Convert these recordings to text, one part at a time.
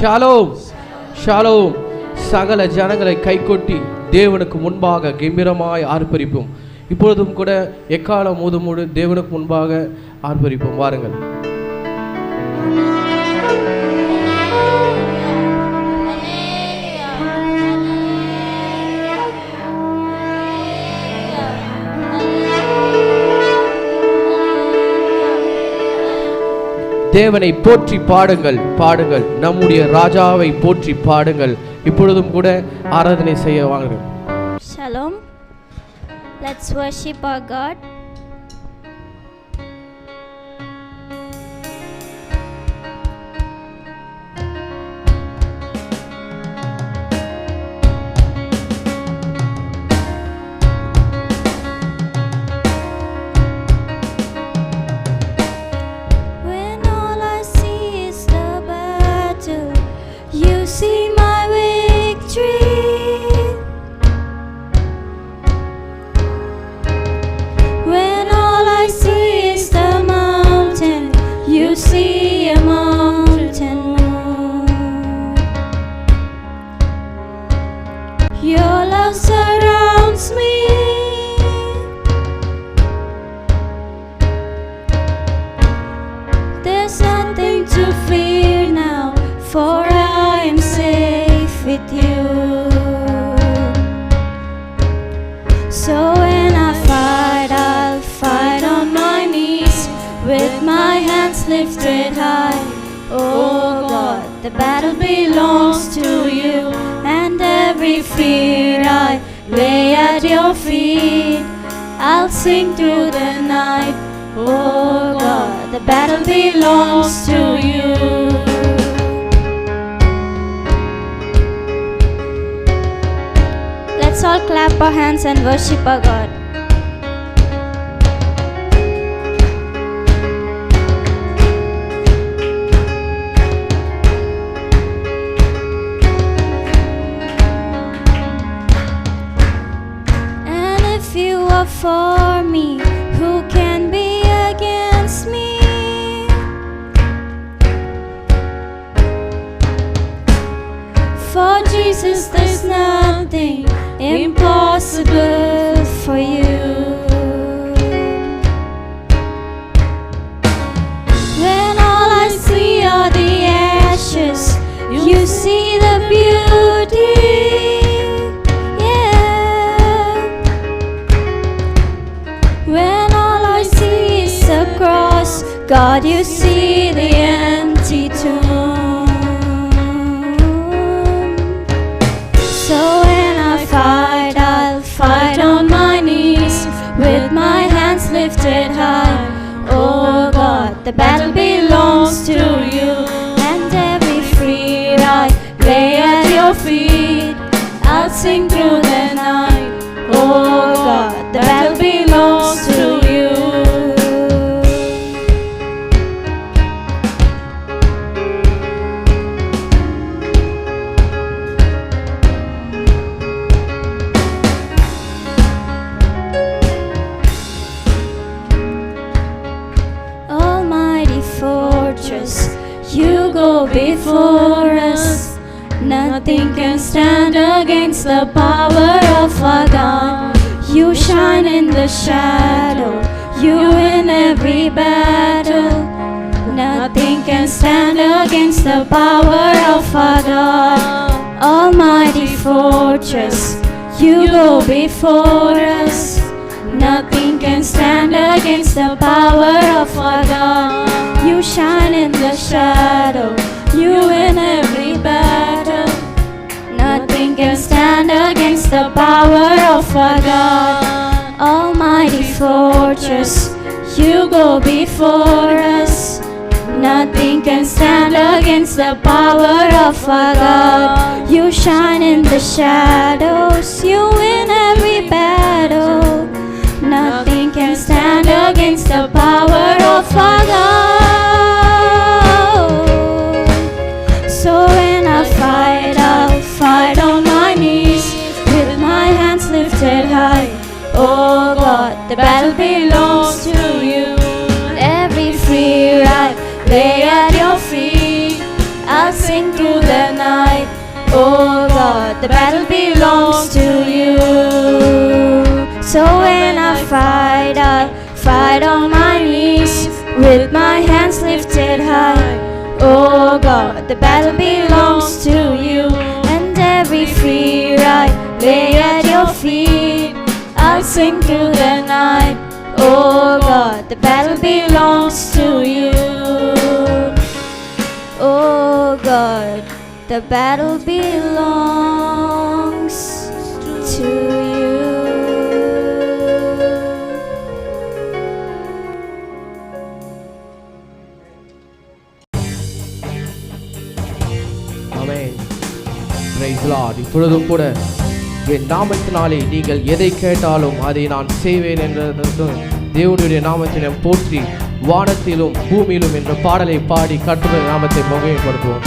Shalom Shalom. சகல ஜனங்களை கைகொட்டி தேவனுக்கு முன்பாக கம்பீரமாய் ஆர்ப்பரிப்போம். இப்பொழுதும் கூட எக்காலம் ஊதுமோடு தேவனுக்கு முன்பாக ஆர்ப்பரிப்போம். வாருங்கள். தேவனை போற்றி பாடுங்கள், பாடுங்கள். நம்முடைய ராஜாவை போற்றி பாடுங்கள். இப்பொழுதும் கூட ஆராதனை செய்ய வாருங்கள். Shalom. Let's worship our God. Lifted high, oh God, the battle belongs to you, and every fear I lay at your feet. I'll sing through the night, oh God, the battle belongs to you. Let's all clap our hands and worship our God. For me, who can be against me? For Jesus, there's nothing impossible for you. When all I see are the ashes, you see the beauty. God, you see the empty tomb. So when I fight, I'll fight on my knees with my hands lifted high. Oh God, the battle belongs to you, and every fear I lay at your feet. I'll sing through the night. Oh God, the battle belongs to you. You go before us, nothing can stand against the power of our God. You shine in the shadow, you win every battle. Nothing can stand against the power of our God. Almighty fortress, you go before us, nothing can stand against the power of our God. You shine in the shadow, you win every battle. Nothing can stand against the power of our God. Almighty fortress, you go before us, nothing can stand against the power of our God. You shine in the shadows, you win every battle. Nothing can stand against the power of our God. So when I fight, I'll fight on my knees with my hands lifted high. Oh God, the battle belongs to you. Every fear I lay at your feet. I'll sing through the the battle belongs to you. So when I fight on my knees with my hands lifted high. Oh God, the battle belongs to you. And every fear I lay at your feet, I'll sing through the night. Oh God, the battle belongs to you. Oh God, the battle belongs to you. Amen. Praise the Lord. இப்பொழுதும் கூட என் நாமத்தினாலே நீங்கள் எதை கேட்டாலும் அதை நான் செய்வேன் என்றதற்கு தேவனுடைய நாமத்தினை போற்றி வானத்திலும் பூமியிலும் என்ற பாடலை பாடி கர்த்தருடைய நாமத்தை மகிமைப்படுத்துவோம்.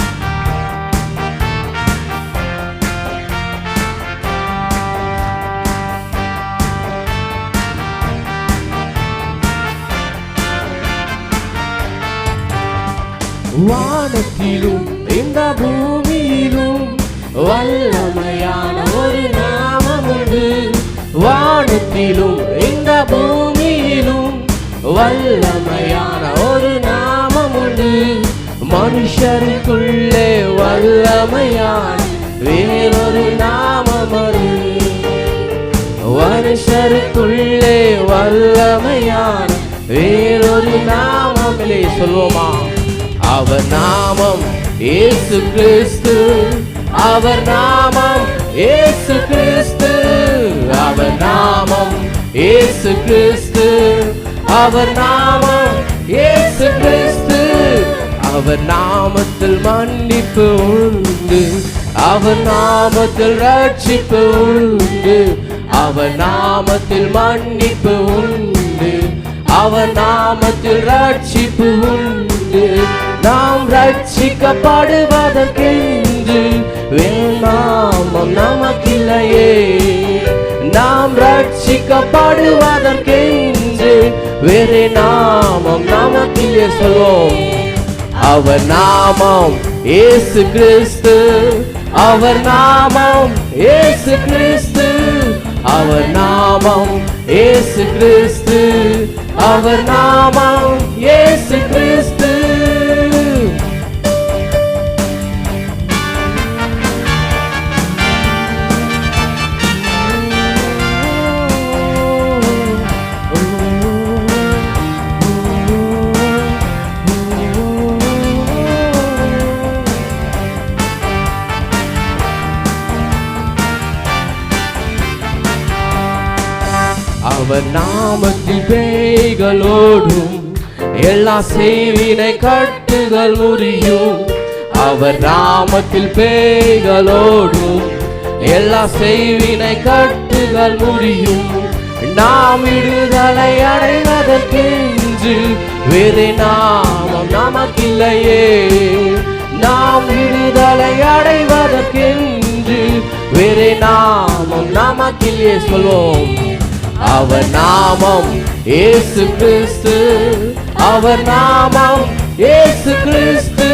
வானத்திலும் இந்த பூமியிலும் வல்லமையான ஒரு நாமம் உண்டு. வானத்திலும் இந்த பூமியிலும் வல்லமையான ஒரு நாமம் உண்டு. மனுஷருக்குள்ளே வல்லமையான வேறொரு நாமம் உண்டு. மனுஷருக்குள்ளே வல்லமையான வேறொரு நாமமில்லை. சொல்வோமா? அவர் நாமம் இயேசு கிறிஸ்து. அவர் நாமம் இயேசு கிறிஸ்து. அவர் நாமம் இயேசு கிறிஸ்து. அவர் நாமம் இயேசு கிறிஸ்து. அவர் நாமத்தில் மன்னிப்பு உண்டு. அவர் நாமத்தில் ரட்சிப்பு உண்டு. அவர் நாமத்தில் மன்னிப்பு உண்டு. அவர் நாமத்தில் ரட்சிப்பு உண்டு. நாம் ரட்சிக்கப்படுவதற்கென்று வேண்டாமம் நமக்கில்லையே. நாம் ரட்சிக்கப்படுவதற்கென்று வேறு நாமம் நமக்கில்லையே. சொல்வோம். அவர் நாமம் இயேசு கிறிஸ்து. அவர் நாமம் இயேசு கிறிஸ்து. அவர் நாமம் இயேசு கிறிஸ்து. அவர் நாமம் இயேசு கிறிஸ்து. அவர் நாமத்தில் பேய்களோடும் எல்லா செய்வினை கட்டுகள் முறியும். அவர் நாமத்தில் பேய்களோடும் எல்லா செய்வினை கட்டுகள் முறியும். நாம் விடுதலை அடைவதற்கென்று வேறு நாமம் நமக்கில்லையே. நாம் விடுதலை அடைவதற்கென்று வேறு நாமம் நமக்கில்லையே. சொல்வோம். அவர் நாமம் இயேசு கிறிஸ்து. அவர் நாமம் இயேசு கிறிஸ்து.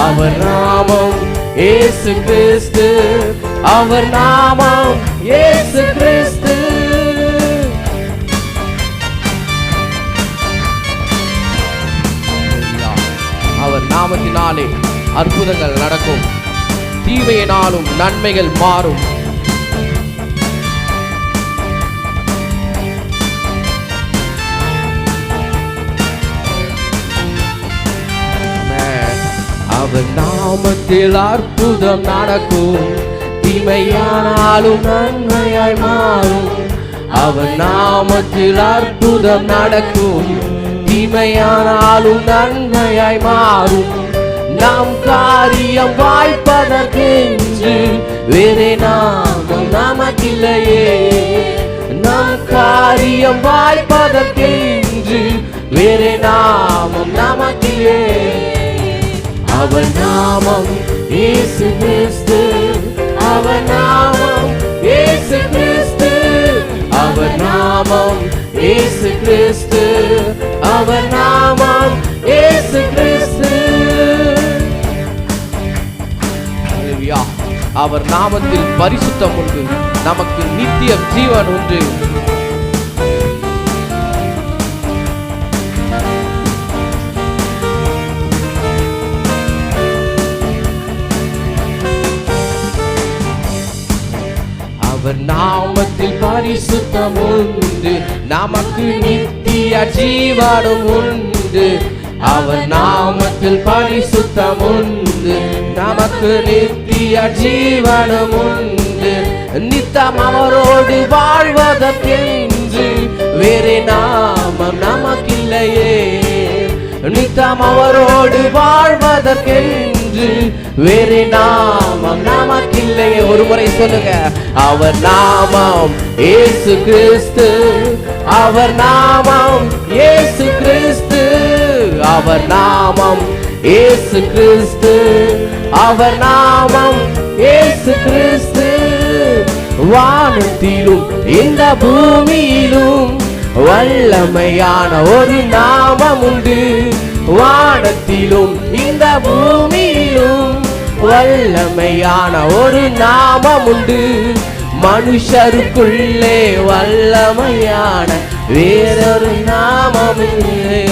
அவர் நாமம் இயேசு கிறிஸ்து. அவர் நாமம் இயேசு கிறிஸ்து. அவர் நாமத்தினாலே அற்புதங்கள் நடக்கும். தீமையினாலும் நன்மைகள் மாறும். அவர் நாமத்தில் அற்புதம் நடக்கும். தீமையானாலும் நன்மையாய் மாறும். அவர் நாமத்தில் அற்புதம் நடக்கும். தீமையானாலும் நன்மையாய் மாறும். நாம் காரியம் வாய்ப்பதற்கென்று வேறு நாமம் நமக்கில்லையே. நாம் காரியம் வாய்ப்பதற்கென்று வேறு நாமம் நமக்கில்லையே. அவர் நாமம் இயேசு கிறிஸ்து. அவர் நாமம் இயேசு கிறிஸ்து. அவர் நாமம் இயேசு கிறிஸ்து. அவர் நாமம் இயேசு கிறிஸ்து. அவர் நாமத்தில் பரிசுத்தம் உண்டு, நமக்கு நித்திய ஜீவன் உண்டு. அவர் நாமத்தில் பரிசுத்தம் உண்டு, நமக்கு நித்திய ஜீவனும் உண்டு. அவர் நாமத்தில் பரிசுத்தம் உண்டு, நமக்கு நித்திய ஜீவனும் உண்டு. நித்தம் அவரோடு வாழ்வதற்கென்று வேறு நாமம் நமக்கில்லையே. நித்தம் அவரோடு வாழ்வதற்கென்று வேறு நாமம் நமக்கில்லையே. ஒரு முறை சொல்லுங்க, அவர் நாமம் இயேசு கிறிஸ்து, அவர் நாமம் இயேசு கிறிஸ்து, அவர் நாமம் இயேசு கிறிஸ்து, அவர் நாமம் இயேசு கிறிஸ்து. வானத்திலும் இந்த பூமியிலும் வல்லமையான ஒரு நாமம் உண்டு. வானத்திலும் இந்த பூமியிலும் வல்லமையான ஒரு நாமம் உண்டு. மனுஷருக்குள்ளே வல்லமையான வேறொரு நாமம் இல்லை.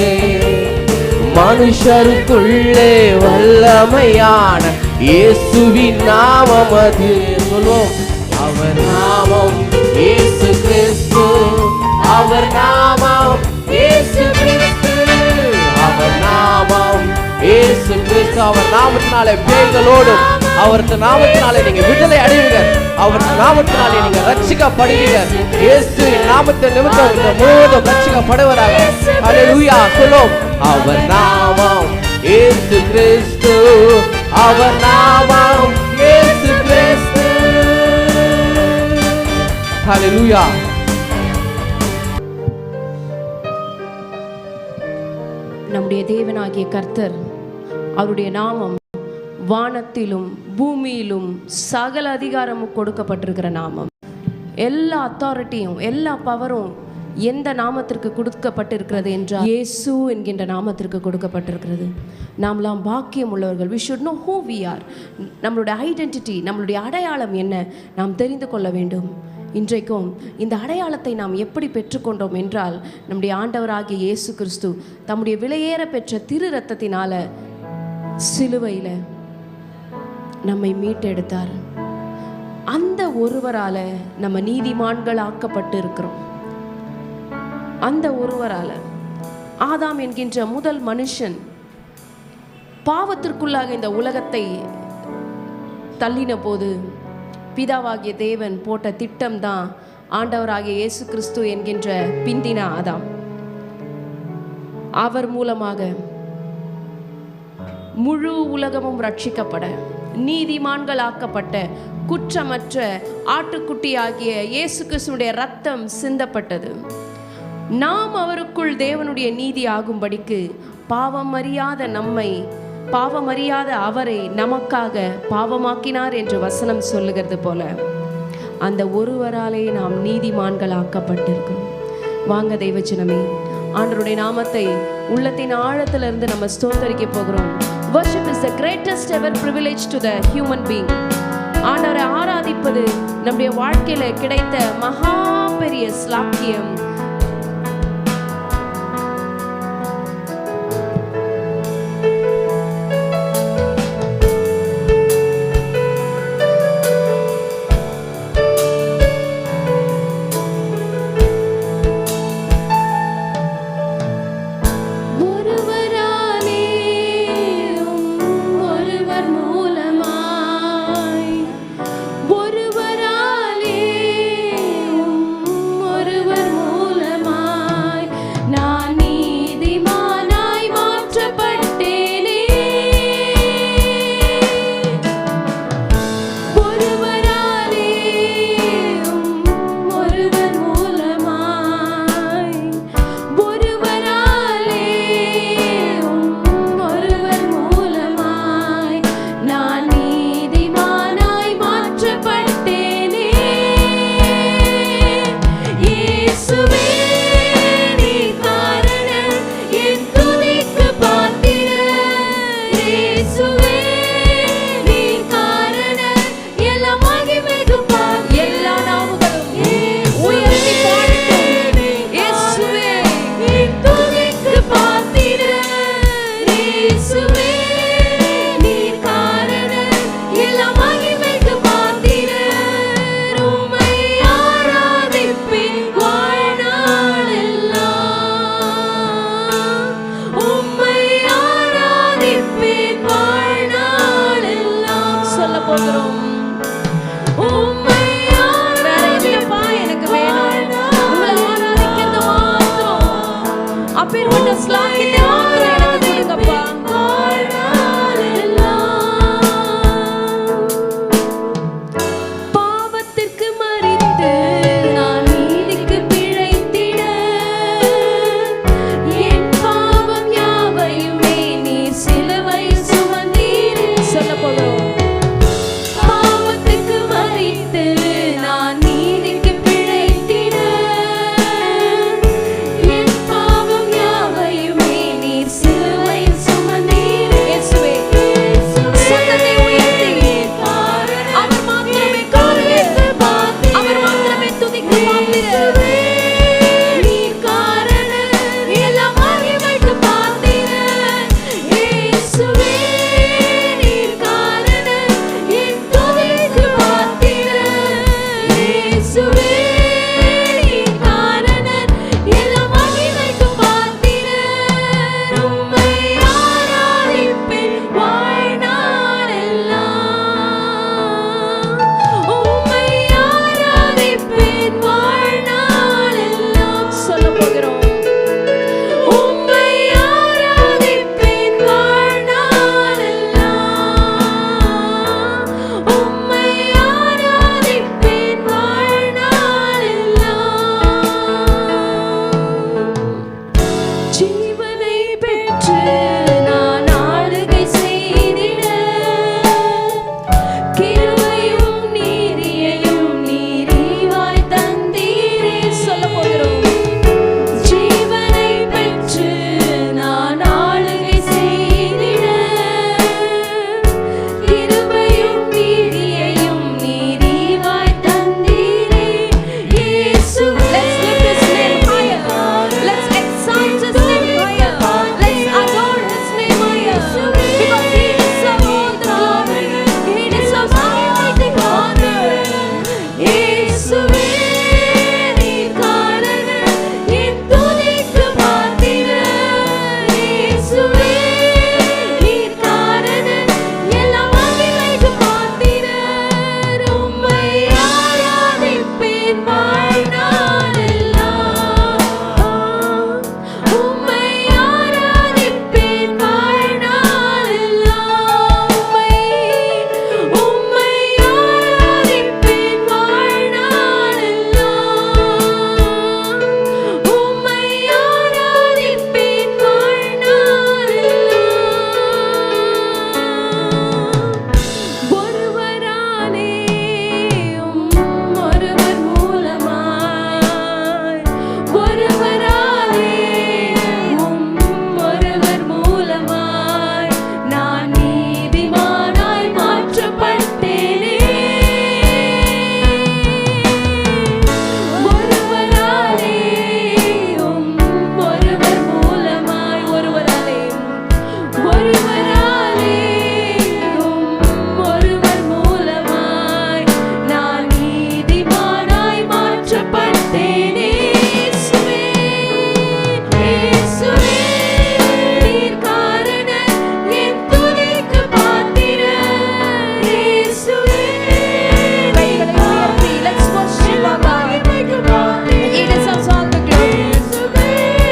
மனுஷருக்குள்ளே வல்லமையான இயேசுவின் நாமம் அது. சொல்வோம், அவர் நாமம் இயேசு கிறிஸ்து, அவர் நாமம் இயேசு கிறிஸ்து, அவர் நாமம் இயேசு கிறிஸ்து. அவர் நாமத்தினாலே பேய்களோடும், அவரது நாமத்தினாலே நீங்க விடுதலை அடைவீங்க, அவரது நாமத்தினாலே நீங்க ரட்சிக்கப்படுவீங்க. இயேசு நாமத்தை நிமித்தம் இந்த முழுவதும் ரட்சிக்கப்படுவதாக. ஹல்லேலூயா. சொல்லும், அவர் நாமம் இயேசு கிறிஸ்து, அவர் நாமம் இயேசு கிறிஸ்து. ஹல்லேலூயா. நம்முடைய தேவனாகிய கர்த்தர், அவருடைய நாமம் வானத்திலும் பூமியிலும் சகல அதிகாரமும் கொடுக்கப்பட்டிருக்கிற நாமம். எல்லா அத்தாரிட்டியும் எல்லா பவரும் எந்த நாமத்திற்கு கொடுக்கப்பட்டிருக்கிறது என்றால் இயேசு என்கின்ற நாமத்திற்கு கொடுக்கப்பட்டிருக்கிறது. நாமெல்லாம் பாக்கியம் உள்ளவர்கள். we should know who we are. நம்மளுடைய ஐடென்டிட்டி, நம்மளுடைய அடையாளம் என்ன நாம் தெரிந்து கொள்ள வேண்டும். இன்றைக்கும் இந்த அடையாளத்தை நாம் எப்படி பெற்றுக்கொண்டோம் என்றால், நம்முடைய ஆண்டவராகிய இயேசு கிறிஸ்து தம்முடைய விலையேற பெற்ற திரு ரத்தத்தினால சிலுவையில் நம்மை மீட்டெடுத்தார். அந்த ஒருவரால நம்ம நீதிமான்கள் ஆக்கப்பட்டு இருக்கிறோம். அந்த ஒருவரால ஆதாம் என்கின்ற முதல் மனுஷன் பாவத்திற்குள்ளாக இந்த உலகத்தை தள்ளின போது பிதாவாகிய தேவன் போட்ட திட்டம் தான் ஆண்டவராகிய இயேசு கிறிஸ்து என்கின்ற பிந்தின ஆதாம். அவர் மூலமாக முழு உலகமும் ரட்சிக்கப்பட, நீதிமான்கள் ஆக்கப்பட்ட, குற்றமற்ற ஆட்டுக்குட்டி ஆகிய இயேசு கிறிஸ்துடைய ரத்தம் சிந்தப்பட்டது. நாம் அவருக்குள் தேவனுடைய நீதி ஆகும்படிக்கு பாவம் அறியாத நம்மை, பாவம் அறியாத அவரை நமக்காக பாவமாக்கினார் என்று வசனம் சொல்லுகிறது போல, அந்த ஒருவராலே நாம் நீதிமான்கள் ஆக்கப்பட்டிருக்கிறோம். வாங்க தெய்வஜனமே, ஆண்டவருடைய நாமத்தை உள்ளத்தின் ஆழத்திலிருந்து நம்ம ஸ்தோத்தரிக்க போகிறோம். Worship is the greatest ever privilege to the human being. ஆண்டவரை ஆராதிப்பது நம்முடைய வாழ்க்கையில கிடைத்த மகா பெரிய ஸ்லாக்கியம். ஒருவர் மூலமாய் இயேசுவே நீர் காரணர் எல்லா மகிமைக்கும் பாத்திரர் உம்மை ஆராதிப்பேன் வாழ்நாளெல்லாம் உம்மை ஆராதிப்பேன் வாழ்நாளெல்லாம் சொல்லப் போகிறோம் உம்மை ஆராதிப்பேன் வாழ்நாளெல்லாம் உம்மை ஆராதிப்பேன் வாழ்நாளெல்லாம் ஜீவனை பெற்று நான் ஆளுகை செய்திட கிருபையும் நீதியையும் நீரிவாய் தந்தீரே சொல்லப் போகிறோம் ஜீவனை பெற்று நான் ஆளுகை செய்திட கிருபையும் நீதியையும் நீரிவாய் தந்தீரே இயேசுவே let's lift his name higher let's exalt his name higher let's adore his name higher because he deserves all the glory he deserves all the honor இயேசுவே நீர் காரணர் என் துதிக்கு பாத்திரர் இயேசுவே நீர் காரணர் எல்லா மகிமைக்கு பாத்திரர் உம்மை ஆராதிப்பேன் வாழ்நாளெல்லாம் உம்மை ஆராதிப்பேன் வாழ்நாளெல்லாம் உம்மை ஆராதிப்பேன் வாழ்நாளெல்லாம் உம்மை ஆராதிப்பேன் வாழ்நாளெல்லாம் ஒருவராலே ஒருவர் மூலமாய் ஒருவராலே ஒருவர் மூலமாய் நான் நீதிமானாய் மாற்றப்பட்டேனே ஒருவராலே ஒருவர் மூலமாய் ஒருவராலே ஒருவர் மூலமாய் நான் நீதிமானாய் மாற்றப்பட்டேனே இயேசுவே இயேசுவே நீர் காரணர் என் துதிக்கு பாத்திரர் இயேசுவே கைகளை உயர்த்தி let's worship our God he deserves all the glory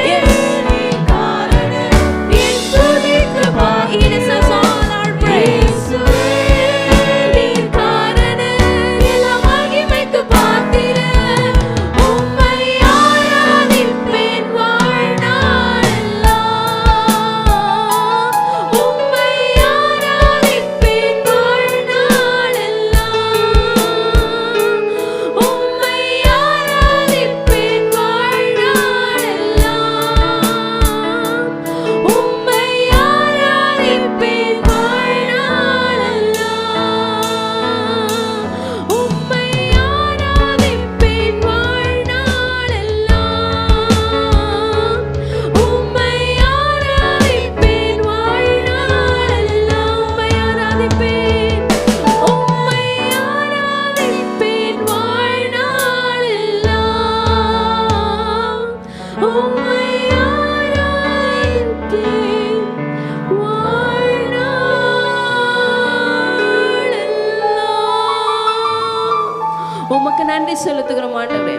yes நீர் காரணர் என் துதிக்கு he deserves all our praise நீர் காரணர் எல்லா மகிமைக்கு பாத்திரர் உம்மை ஆராதிப்பேன் வாழ்நாளெல்லாம் உம்மை ஆராதிப்பேன் வாழ்நாளெல்லாம் உம்மை ஆராதிப்பேன் வாழ்நாளெல்லாம் உம்மை ஆராதிப்பேன் வாழ்நாளெல்லாம் உம்மை ஆராதிப்பேன் வாழ்நாளெல்லாம் உம்மை ஆராதிப்பேன் வாழ்நாளெல்லாம் உம்மை ஆராதிப்பேன் உம்மை ஆராதிப்பேன் வாழ்நாளெல்லாம் உம்மை ஆராதிப்பேன் வாழ்நாளெல்லாம் உமக்கு நன்றி செலுத்துகிறோம் ஆண்டவரே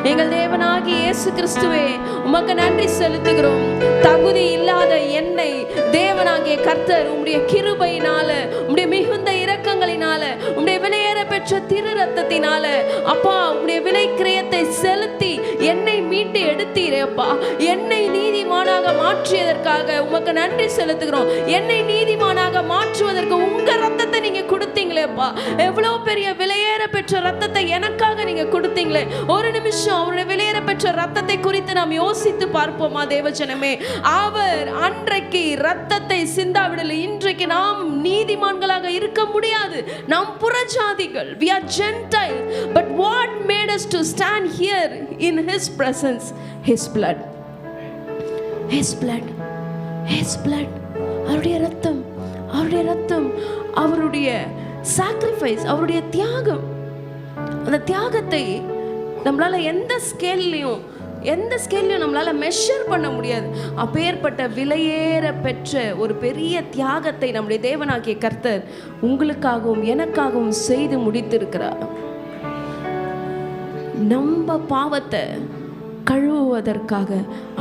எங்கள் தேவனாகிய இயேசு கிறிஸ்துவே உமக்கு நன்றி செலுத்துகிறோம் தகுதி இல்லாத என்னை தேவனாகிய கர்த்தர் உம்முடைய கிருபையினால உம்முடைய மிகுந்த இரக்கங்களினால உம்முடைய விலையேற பெற்ற திரு ரத்தத்தினால அப்பா உம்முடைய விலை கிரயத்தை செலுத்தி என்னை மீட்டு எடுத்தீரே அப்பா என்னை நீதிமானாக மாற்றியதற்காக உமக்கு நன்றி செலுத்துகிறோம் என்னை நீதிமானாக மாற்றுவதற்கு உங்க ரத்தத்தை நீங்க கொடுத்தீங்களேப்பா எவ்வளவு பெரிய விலையேற பெற்ற ரத்தத்தை எனக்காக நீங்க கொடுத்தீங்களே ஒரு நிமிஷம் அவருடைய விலையேற பெற்ற ரத்தத்தை குறித்து நாம் யோசித்து பார்ப்போமா தேவஜனமே அவர் அன்றைக்கு ரத்தத்தை சிந்தாவிடல இன்றைக்கு நாம் நீதிமான்களாக இருக்க முடியாது நாம் புறஜாதிகள் we are Gentiles but what made us to stand here in his presence his blood his blood his blood அவருடைய ரத்தம் அவருடைய sacrifice அவருடைய தியாகம் அந்த தியாகத்தை நம்மளால எந்த ஸ்கேல்லையும் நம்மளால மெஷர் பண்ண முடியாது. அப்பேற்பட்ட விலையேற பெற்ற ஒரு பெரிய தியாகத்தை நம்முடைய தேவனாகிய கர்த்தர் உங்களுக்காகவும் எனக்காகவும் செய்து முடித்திருக்கிறார். நம்ம பாவத்தை கழுவுவதற்காக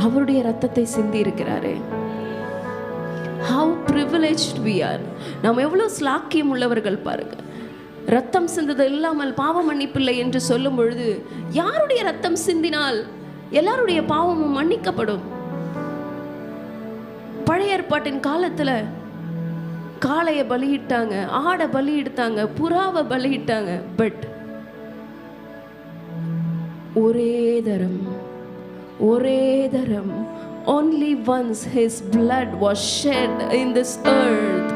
அவருடைய ரத்தத்தை சிந்தி இருக்கிறாரே. How privileged we are. நாம் எவ்வளவு ஸ்லாக்கியம் உள்ளவர்கள் பாருங்க. ரத்தம் சிந்தது இல்லாமல் பாவ மன்னிப்பில்லை என்று சொல்லும் பொழுது, யாருடைய ரத்தம் சிந்தினால் எல்லாருடைய பாவமும் மன்னிக்கப்படும். பழைய ஏற்பாட்டின் காலத்துல காளையை பலியிட்டாங்க, ஆடை பலியிட்டாங்க, புறாவை பலியிட்டாங்க. பட் ஒரே தரம் only once his blood was shed in this earth.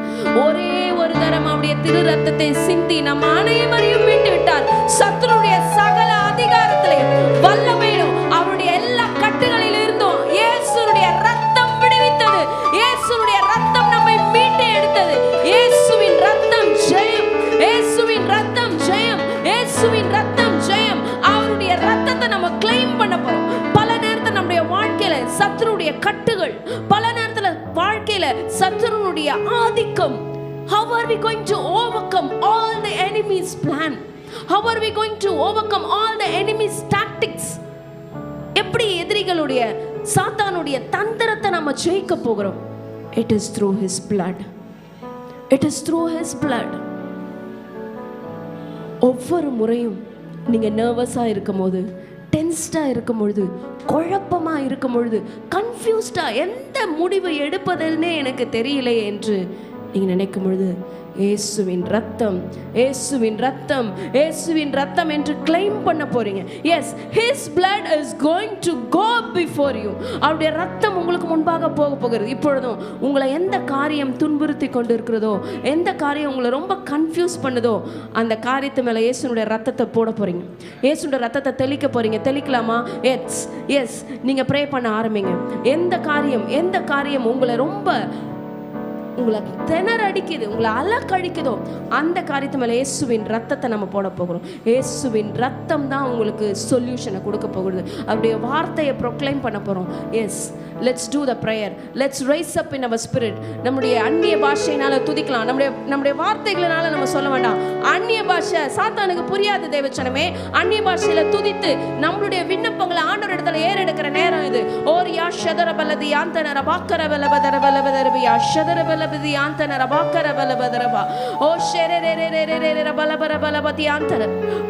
ஒரே ஒரு தரம் அவருடைய திரு ரத்தத்தை சிந்தி நம் அனைவரையும் மீட்டு விட்டார். சத்துருடைய சகல அதிகாரத்திலே வல்லமையிலும் அவருடைய எல்லா கட்டுகளில் இருந்தும் இயேசுவுடைய ரத்தம் விடுவித்தது. இயேசுவுடைய ரத்தம் நம்மை மீட்டு எடுத்தது. இயேசுவின் ரத்தம் ஜெயம், இயேசுவின் ரத்தம் ஜெயம், இயேசுவின் ரத்தம் ஜெயம். அவருடைய ரத்தத்தை நம்ம கிளைம் பண்ண போறோம். பல நேரத்துல நம்முடைய வாழ்க்கையில சத்துருடைய கட்டுகள், பல நேரத்துல வாழ்க்கையில சத்துருடைய ஆதிக்கம். How are we going to overcome all the enemy's plan? How are we going to overcome all the enemy's tactics? எப்படி எதிரிகளுடைய சாத்தானுடைய தந்திரத்தை நம்ம ஜெயிக்க போகிறோம்? It is through his blood. It is through his blood. ஒவ்வொரு முறையும் நீங்க நர்வஸா இருக்கும் போது, டென்ஸ்டா இருக்கும் பொழுது, குழப்பமா இருக்கும் பொழுது, கன்ஃபியூஸ்டா எந்த முடிவு எடுப்பதுன்னே எனக்கு தெரியல என்று நீங்க நினைக்கும் பொழுது, இயேசுவின் ரத்தம், இயேசுவின் ரத்தம், இயேசுவின் ரத்தம் என்று கிளைம் பண்ண போறீங்க. Yes, his blood is going to go before you. அவருடைய ரத்தம் உங்களுக்கு முன்பாக போக போகிறது. இப்பொழுதும் உங்களை எந்த காரியம் துன்புறுத்தி கொண்டு இருக்கிறதோ, எந்த காரியம் உங்களை ரொம்ப கன்ஃபியூஸ் பண்ணுதோ, அந்த காரியத்து மேல இயேசுனுடைய ரத்தத்தை போட போறீங்க. இயேசுனுடைய ரத்தத்தை தெளிக்க போறீங்க. தெளிக்கலாமா? எஸ் எஸ், நீங்க ப்ரே பண்ண ஆரம்பிங்க. எந்த காரியம் உங்களை ரொம்ப உங்களை திணற அடிக்குது, உங்களை அலக்கழிக்குதோ, அந்த காரியத்து மேலே இயேசுவின் ரத்தத்தை நம்ம போட போகிறோம். இயேசுவின் ரத்தம் தான் உங்களுக்கு சொல்யூஷனை கொடுக்க போகிறது. அப்படியே வார்த்தையை ப்ரொக்ளைம் பண்ண போகிறோம். Yes, let's do the prayer. Let's rise up in our spirit. நம்முடைய அந்நிய பாஷையினால துதிக்கலாம். நம்முடைய வார்த்தைகளினால நம்ம சொல்ல வேண்டாம். அந்நிய பாஷை சாத்தானுக்கு புரியாது தேவச்சனமே. அந்நிய பாஷையில துதித்து நம்மளுடைய விண்ணப்பங்களை ஆண்டவர் இடத்துல ஏறெடுக்கிற நேரம் இது. ஓரியா ஷதர பலதி ஆந்தன ரபாக்கர பலபதர பலபதரபியா ஷதர பலபதி ஆந்தன ரபாக்கர பலபதரபா ஓ ஷெரேரேரேரேரேரே பலபர பலபதி ஆந்தன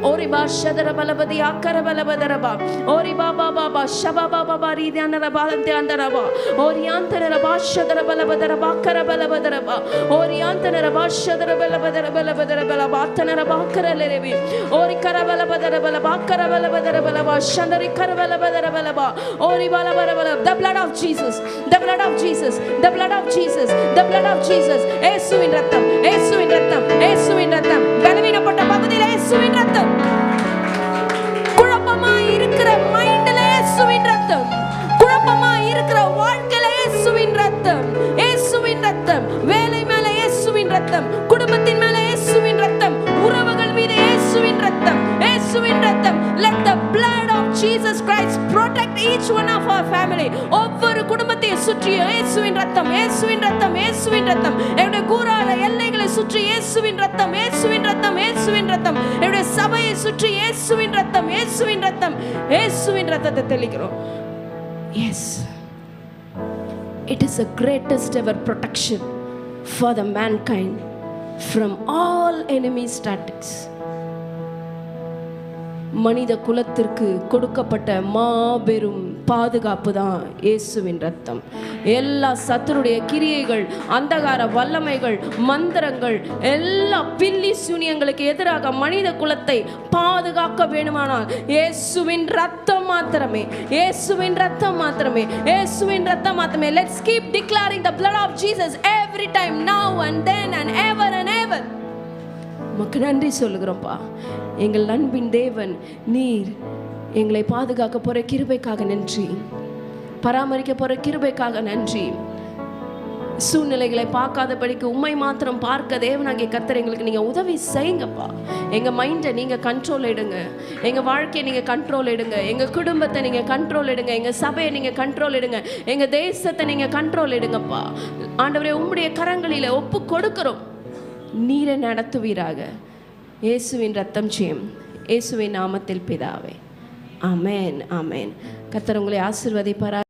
ஓரிபா ஷதர பலபதி ஆக்கர பலபதரபா ஓரிபா பாபா ஷபா பாபா ரீதியான ரபாலந்தி ஆந்தரபா ஓரியாந்தன ரபா ஷதர பலபதர பாக்கர பலபதரபா ஓரியாந்தன ரபா ஷதர பலபதர பலபதர பலபாத்தன ரபாக்கர லரேவி ஓரி கர பலபதர பலபாக்கர பலபதர பலபா ஷந்தரி கர பலபதர பலபா ஓரி பலபர பல. The blood of Jesus, the blood of Jesus, the blood of Jesus, the blood of Jesus. இயேசுவின் ரத்தம், இயேசுவின் ரத்தம், இயேசுவின் ரத்தம். பலவீனப்பட்ட பகுதியில் இயேசுவின் ரத்தம். குழப்பமா இருக்கிற மைண்ட்ல இயேசுவின் ரத்தம். குழப்பமா இருக்கிற வாழ்க்கையில இயேசுவின் ரத்தம். இயேசுவின் ரத்தம். வேலை மேல இயேசுவின் ரத்தம். குடும்பத்தின் மேல இயேசுவின் ரத்தம். உறவுகள் மீது இயேசுவின் ரத்தம். இயேசுவின் ரத்தம். Let the blood of Jesus Christ protect each one of our family. ஒவ்வொரு குடும்பத்தையும் சுற்றி இயேசுவின் ரத்தம், இயேசுவின் ரத்தம், இயேசுவின் ரத்தம். என்னுடைய கூறான எல்லைகளை சுற்றி இயேசுவின் ரத்தம், இயேசுவின் ரத்தம், இயேசுவின் ரத்தம். என்னுடைய சபையை சுற்றி இயேசுவின் ரத்தம், இயேசுவின் ரத்தம், இயேசுவின் ரத்தத்தை தெளிக்கிறோம். Yes, it is the greatest ever protection for the mankind from all enemy's tactics. மனித குலத்திற்கு கொடுக்கப்பட்ட மாபெரும் பாதுகாப்பு தான் இயேசுவின் ரத்தம். எல்லா சத்துருடைய கிரியைகள், அந்தகார வல்லமைகள், மந்திரங்கள், எல்லா பில்லி சூனியங்களுக்கு எதிராக மனித குலத்தை பாதுகாக்க வேண்டுமானால் இயேசுவின் ரத்தம் மாத்திரமே, இயேசுவின் ரத்தம் மாத்திரமே, இயேசுவின் ரத்தம் மாத்திரமே. Let's keep declaring the blood of Jesus every time, now and then and ever and ever. உமக்கு நன்றி சொல்லுகிறோம்ப்பா. எங்கள் அன்பின் தேவன், நீர் எங்களை பாதுகாக்க போற கிருபைக்காக நன்றி, பராமரிக்க போற கிருபைக்காக நன்றி. சூழ்நிலைகளை பார்க்காதபடிக்கு உண்மை மாத்திரம் பார்க்க தேவனாகிய கர்த்தர் எங்களுக்கு நீங்கள் உதவி செய்யுங்கப்பா. எங்கள் மைண்டை நீங்கள் கண்ட்ரோல் எடுங்க, எங்கள் வாழ்க்கையை நீங்கள் கண்ட்ரோல் எடுங்க, எங்கள் குடும்பத்தை நீங்கள் கண்ட்ரோல் எடுங்க, எங்கள் சபையை நீங்கள் கண்ட்ரோல் எடுங்க, எங்கள் தேசத்தை நீங்கள் கண்ட்ரோல் எடுங்கப்பா. ஆண்டவரே, உம்முடைய கரங்களில் ஒப்பு கொடுக்கிறோம், நீரை நடத்துவீராக. இயேசுவின் ரத்தம் ஜெயம், இயேசுவின் நாமத்தில் பிதாவே, ஆமென் ஆமென். கர்த்தர் உங்களை ஆசீர்வதிப்பாராக.